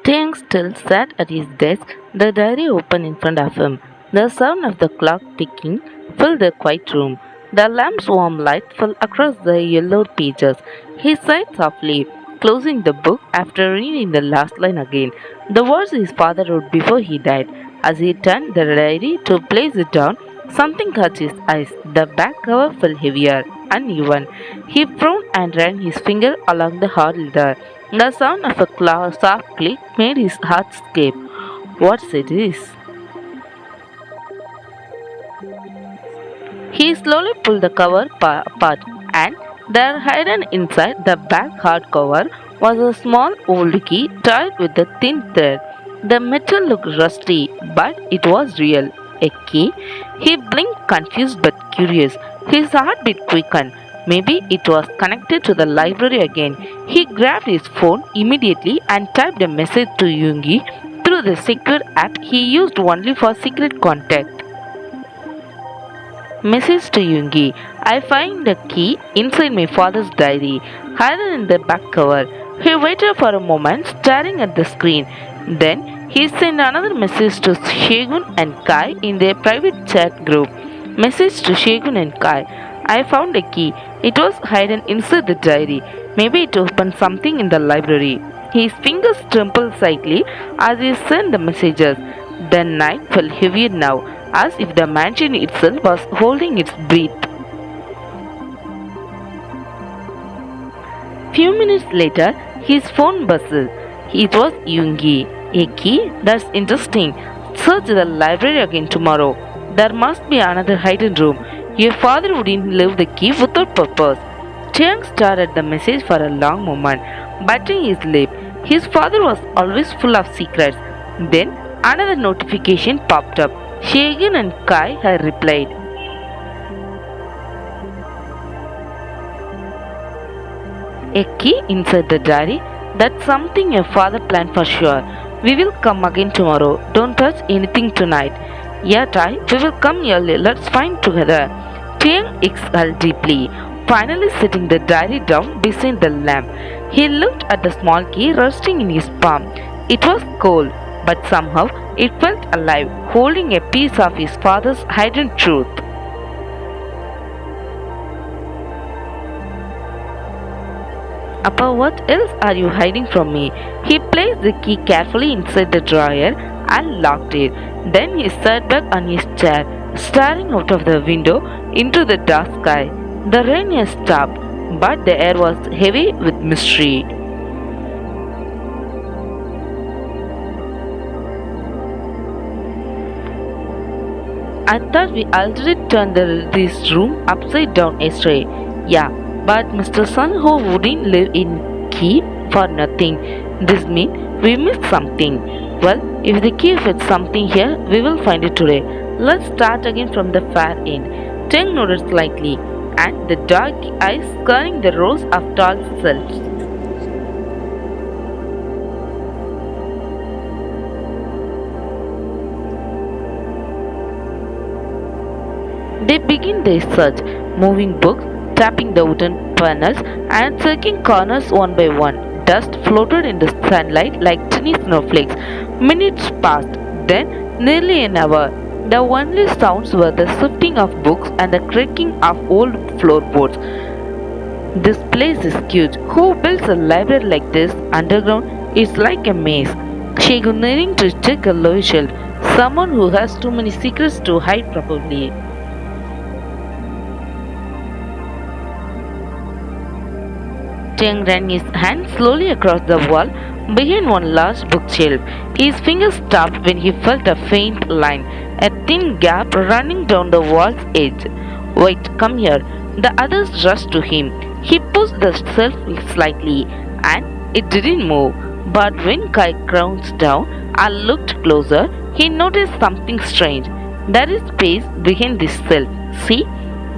Taeyang still sat at his desk, the diary open in front of him. The sound of the clock ticking filled the quiet room. The lamp's warm light fell across the yellowed pages. He sighed softly, closing the book after reading the last line again. The words his father wrote before he died. As he turned the diary to place it down, something caught his eyes. The back cover felt heavier, uneven. He frowned and ran his finger along the hard leather. The sound of a soft click made his heart skip. What's it is? He slowly pulled the cover apart, and there, hidden inside the back hardcover, was a small old key tied with a thin thread. The metal looked rusty, but it was real. A key? He blinked, confused but curious. His heartbeat quickened. Maybe it was connected to the library again. He grabbed his phone immediately and typed a message to Yoongi through the secure app he used only for secret contact. Message to Yoongi. I find the key inside my father's diary, hidden in the back cover. He waited for a moment, staring at the screen. Then he sent another message to Shagun and Kai in their private chat group. Message to Shagun and Kai. I found a key. It was hidden inside the diary. Maybe it opened something in the library. His fingers trembled slightly as he sent the messages. The night felt heavier now, as if the mansion itself was holding its breath. Few minutes later, his phone buzzed. It was Yoongi. A key? That's interesting. Search the library again tomorrow. There must be another hidden room. Your father wouldn't leave the key without purpose. Chiang stared at the message for a long moment, biting his lip. His father was always full of secrets. Then another notification popped up. Shagun and Kai had replied. A key inside the diary? That's something your father planned for sure. We will come again tomorrow. Don't touch anything tonight. Yeah, Tai, we will come early. Let's find together. Tiang exhaled deeply, finally setting the diary down beside the lamp. He looked at the small key resting in his palm. It was cold, but somehow it felt alive, holding a piece of his father's hidden truth. Appa, what else are you hiding from me? He placed the key carefully inside the drawer and locked it. Then he sat back on his chair, staring out of the window into the dark sky. The rain had stopped, but the air was heavy with mystery. I thought we already turned this room upside down yesterday. Yeah, but Mr. Sun Ho wouldn't live in key for nothing. This means we missed something. Well, if the key fits something here, we will find it today. Let's start again from the far end. Teng nodded slightly, and the dark eyes scanning the rows of tall shelves. They begin their search, moving books, tapping the wooden panels, and checking corners one by one. Dust floated in the sunlight like tiny snowflakes. Minutes passed, then nearly an hour. The only sounds were the shifting of books and the creaking of old floorboards. This place is huge. Who builds a library like this underground? It's like a maze. Shagun needing to check a low shelf. Someone who has too many secrets to hide probably. Cheng ran his hand slowly across the wall behind one large bookshelf. His fingers stopped when he felt a faint line, a thin gap running down the wall's edge. Wait, come here. The others rushed to him. He pushed the shelf slightly, and it didn't move. But when Kai crouched down and looked closer, he noticed something strange. There is space behind this shelf. See?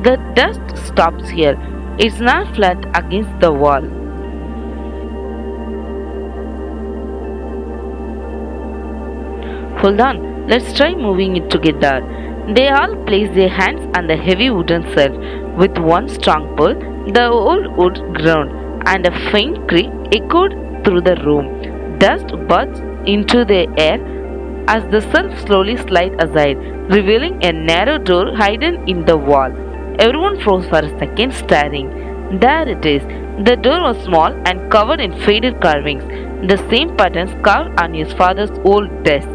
The dust stops here. It's not flat against the wall. Hold on, let's try moving it together. They all place their hands on the heavy wooden shelf. With one strong pull, the old wood groaned, and a faint creak echoed through the room. Dust burst into the air as the shelf slowly slid aside, revealing a narrow door hidden in the wall. Everyone froze for a second, staring. There it is. The door was small and covered in faded carvings, the same patterns carved on his father's old desk.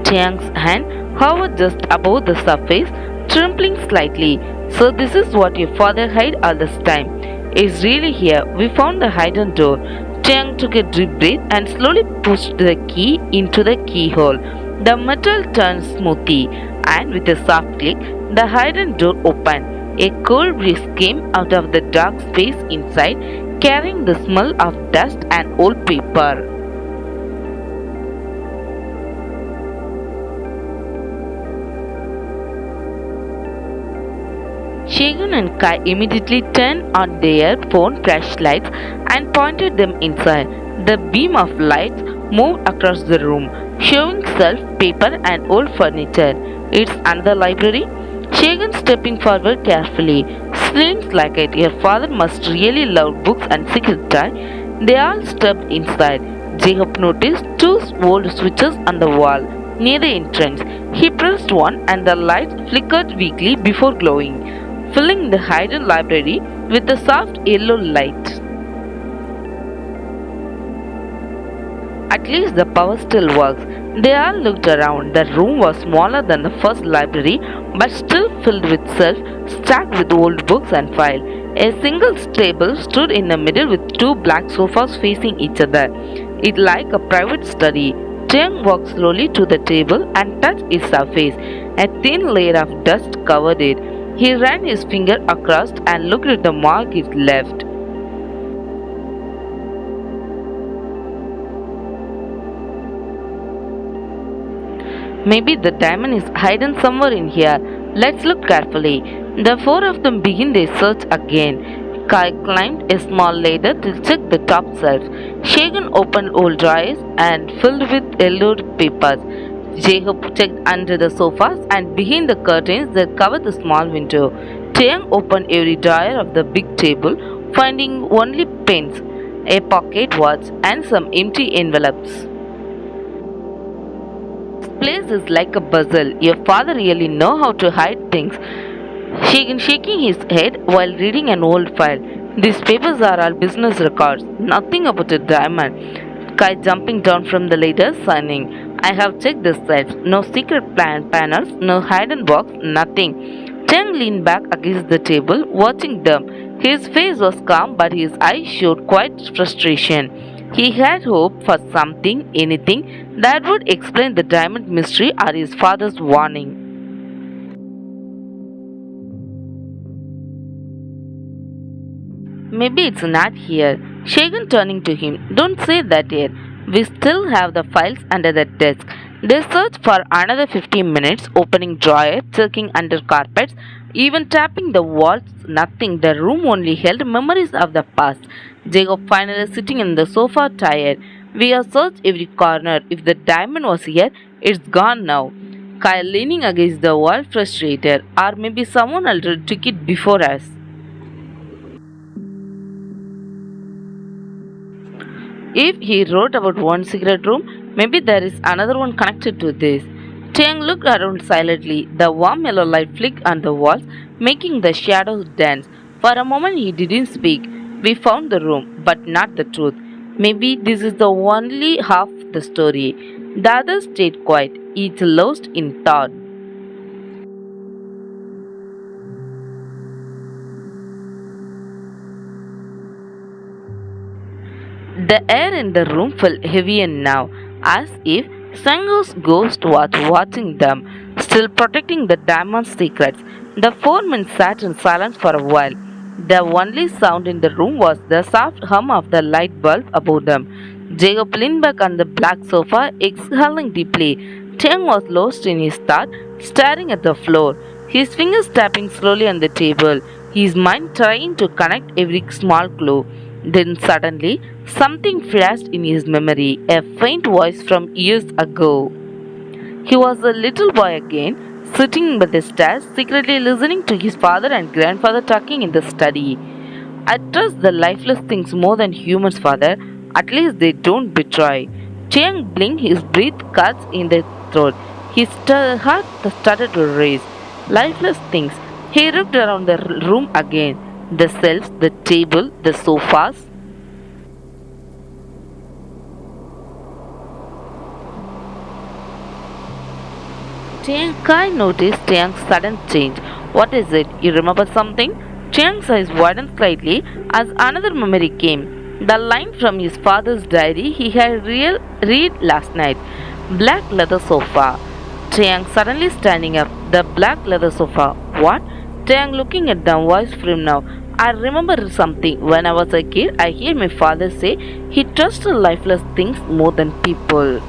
Chiang's hand hovered just above the surface, trembling slightly. So this is what your father hid all this time. It's really here. We found the hidden door. Chiang took a deep breath and slowly pushed the key into the keyhole. The metal turned smoothly, and with a soft click, the hidden door opened. A cold breeze came out of the dark space inside, carrying the smell of dust and old paper. Shagun and Kai immediately turned on their phone flashlights and pointed them inside. The beam of lights moved across the room, showing shelf, paper, and old furniture. It's another library. Shagun stepping forward carefully. Seems like it. Your father must really love books and secret tie. They all stepped inside. Jacob noticed two old switches on the wall near the entrance. He pressed one and the light flickered weakly before glowing, filling the hidden library with a soft yellow light. At least the power still works. They all looked around. The room was smaller than the first library, but still filled with shelves stacked with old books and files. A single table stood in the middle with two black sofas facing each other. It like a private study. Cheng walked slowly to the table and touched its surface. A thin layer of dust covered it. He ran his finger across and looked at the mark it left. Maybe the diamond is hidden somewhere in here. Let's look carefully. The four of them begin their search again. Kai climbed a small ladder to check the top shelf. Shagun opened old drawers and filled with yellowed papers. Jacob checked under the sofas and behind the curtains that covered the small window. Chiang opened every drawer of the big table, finding only pens, a pocket watch, and some empty envelopes. This place is like a puzzle. Your father really know how to hide things. Shaking his head while reading an old file. These papers are all business records, nothing about a diamond. Kai jumping down from the ladder, signing. I have checked the sets. No secret panels, no hidden box, nothing. Cheng leaned back against the table, watching them. His face was calm, but his eyes showed quite frustration. He had hoped for something, anything, that would explain the diamond mystery or his father's warning. Maybe it's not here. Shagan turning to him. Don't say that yet. We still have the files under the desk. They searched for another 15 minutes, opening drawers, checking under carpets, even tapping the walls. Nothing. The room only held memories of the past. Jacob finally sitting in the sofa, tired. We have searched every corner. If the diamond was here, it's gone now. Kyle leaning against the wall, frustrated. Or maybe someone else took it before us. If he wrote about one secret room, maybe there is another one connected to this. Chiang looked around silently. The warm yellow light flicked on the walls, making the shadows dance. For a moment he didn't speak. We found the room, but not the truth. Maybe this is the only half the story. The others stayed quiet, each lost in thought. The air in the room felt heavier now, as if Sango's ghost was watching them, still protecting the diamond's secrets. The four men sat in silence for a while. The only sound in the room was the soft hum of the light bulb above them. Jacob leaned back on the black sofa, exhaling deeply. Cheng was lost in his thought, staring at the floor, his fingers tapping slowly on the table, his mind trying to connect every small clue. Then suddenly, something flashed in his memory, a faint voice from years ago. He was a little boy again, sitting by the stairs, secretly listening to his father and grandfather talking in the study. I trust the lifeless things more than humans, father. At least they don't betray. Chiang blinked, his breath cuts in the throat. His heart started to race. Lifeless things. He looked around the room again. The shelves, the table, the sofas. Chiang Kai noticed Chiang's sudden change. What is it? You remember something? Chiang's eyes widened slightly as another memory came. The line from his father's diary he had read last night. Black leather sofa. Chiang suddenly standing up. The black leather sofa. What? Chiang looking at the voice from now. I remember something. When I was a kid, I hear my father say he trusted lifeless things more than people.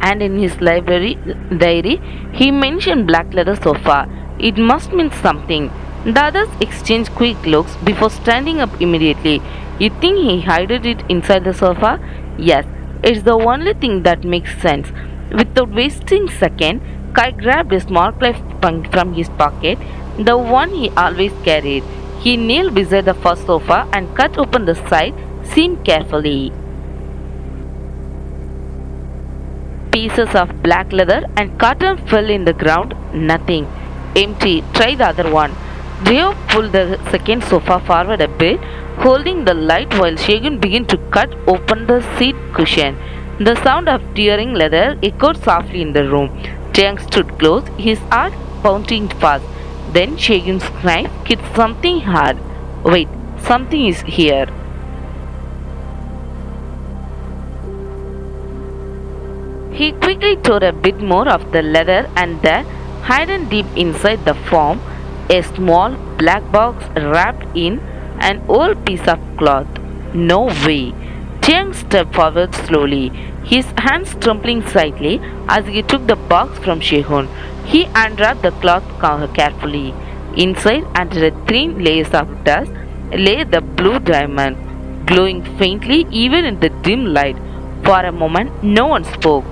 And in his library diary he mentioned black leather sofa. It must mean something. The others exchanged quick looks before standing up immediately. You think he hid it inside the sofa? Yes, it's the only thing that makes sense. Without wasting second, Kai grabbed a small knife from his pocket, the one he always carried. He knelt beside the first sofa and cut open the side seam carefully. Pieces of black leather and cotton fell in the ground. Nothing. Empty. Try the other one. Rio pulled the second sofa forward a bit, holding the light while Shagun began to cut open the seat cushion. The sound of tearing leather echoed softly in the room. Chiang stood close, his heart pounding fast. Then Shagun's knife hit something hard. Wait, something is here. He quickly tore a bit more of the leather and there, hidden deep inside the form, a small black box wrapped in an old piece of cloth. No way. Chiang stepped forward slowly, his hands trembling slightly as he took the box from Shehun. He unwrapped the cloth carefully. Inside, under a thin layer of dust, lay the blue diamond, glowing faintly even in the dim light. For a moment, no one spoke.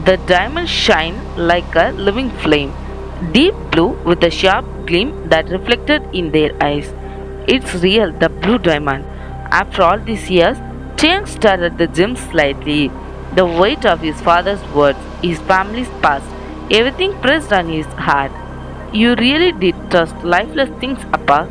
The diamonds shine like a living flame, deep blue with a sharp gleam that reflected in their eyes. It's real, the blue diamond. After all these years, Chiang stared at the gem slightly. The weight of his father's words, his family's past, everything pressed on his heart. You really did trust lifeless things, Appa.